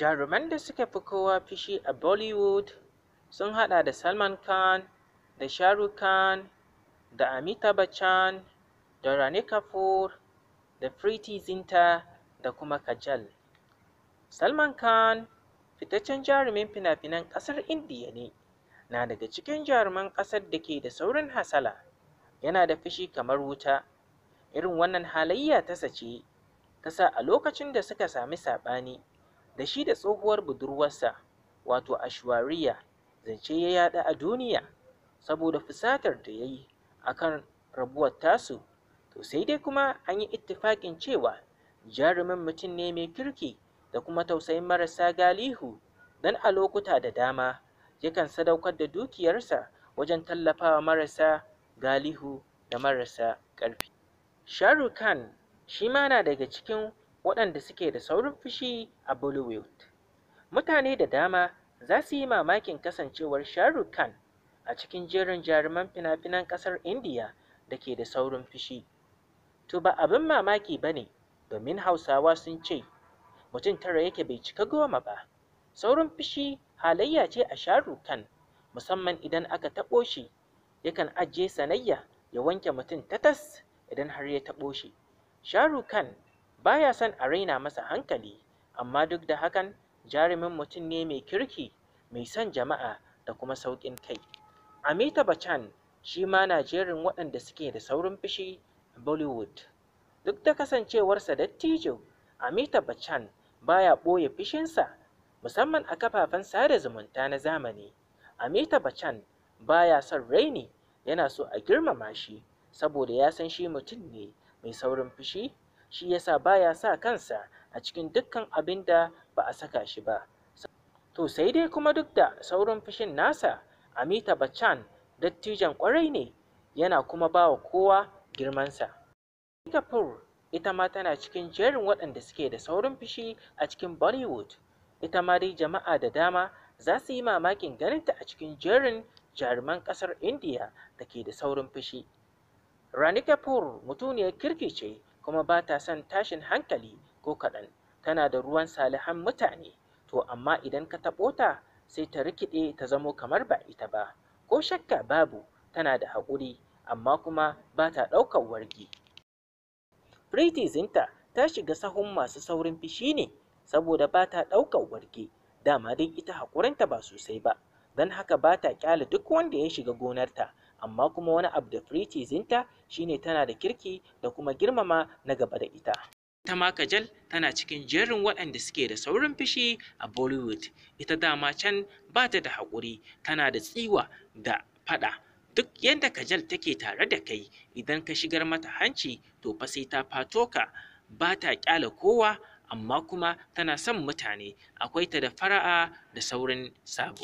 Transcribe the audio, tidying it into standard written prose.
Jaruman da suka fi kowa fishi a Bollywood sun haɗa da Salman Khan, da Shah Rukh Khan, da Amitabh Bachchan, da Rani Kapoor, da Preity Zinta, da kuma Kajal. Salman Khan fitaccen jarumin fina-finan ƙasar Indiya ne, na daga cikin jaruman ƙasar da ke da saurin hasala, yana da fushi kamar wuta. Irin wannan halayya tasa ce ta sa a lokacin da suka sami saɓani da shi da tsohuwar budurwarsa wato Aishwarya, zance ya yaɗu a duniya saboda fusatar da ya yi a kan rabuwar tasu. To sai dai kuma an yi ittifaƙin cewa jarumin mutum ne mai kirki da kuma tausayin marasa galihu, don a lokuta da dama yakan sadaukar da dukiyarsa wajen tallafawa marasa galihu da marasa ƙarfi. Shah Rukh Khan shi ma na daga cikin waɗanda suke da saurin fushi a Bollywood. Mutane da dama za su yi mamakin kasancewar Shah Rukh Khan a cikin jerin jaruman fina-finan ƙasar Indiya da ke da saurin fushi. To ba abin mamaki ba ne, domin Hausawa sun ce, mutum tara yake bai cika goma ba. Saurin fushi halayya ce a Shah Rukh Khan, musamman idan aka taɓo shi, yakan ajiye sanayya ya wanke mutum tatas idan har ya taɓo shi. Shah Rukh Khan ba ya son a raina masa hankali, amma duk da hakan jarumin mutum ne mai kirki, mai son jama'a da kuma sauƙin kai. Amitabh Bachchan shi ma na jerin waɗanda suke da saurin fushi a Bollywood. Duk da kasancewarsa dattijo, Amitabh Bachchan baya ɓoye fushinsa, musamman a kafafen sada zumunta na zamani. Amitabh Bachchan baya son raini, yana so a girmama shi saboda ya san shi mutum ne mai saurin fushi, shi yasa baya sa kansa a cikin dukkan abin da ba a saka shi ba. To sai dai kuma duk da saurin fushin nasa, Amitabh Bachchan dattijon ƙwarai ne, yana kuma ba wa kowa girmansa. Rani Kapoor ita ma tana cikin jerin waɗanda suke da saurin fushi a cikin Bollywood. Ita ma dai jama'a da dama za su yi mamakin ganinta a cikin jerin jaruman ƙasar Indiya da ke da saurin fushi. Rani Kapoor mutuniyar kirki ce kuma ba ta son tashin hankali ko kaɗan. Tana da ruwan salihan mutane, to amma idan ka taɓo ta sai ta rikiɗe ta zamo kamar ba ita ba. Ko shakka babu, tana da haƙuri amma kuma ba ta ɗaukar wargi. Preity Zinta ta shiga sahun masu saurin fushi ne saboda ba ta ɗaukar wargi. Dama dai ita haƙurinta ba sosai ba, don haka ba ta ƙyale duk wanda ya shiga gonarta. Amma kuma wani abu da Preity Zinta shine tana da kirki da kuma girmama na gaba da ita. Ita ma Kajal tana cikin jerin waɗanda suke da saurin fushi a Bollywood. Ita dama can ba ta da haƙuri, tana da tsiwa da faɗa. Duk yadda Kajal take tare da kai, idan ka shigar mata hanci to fa sai ta fato ka. Ba ta ƙyale kowa, amma kuma tana son mutane. Akwai ta da fara'a da saurin sabo.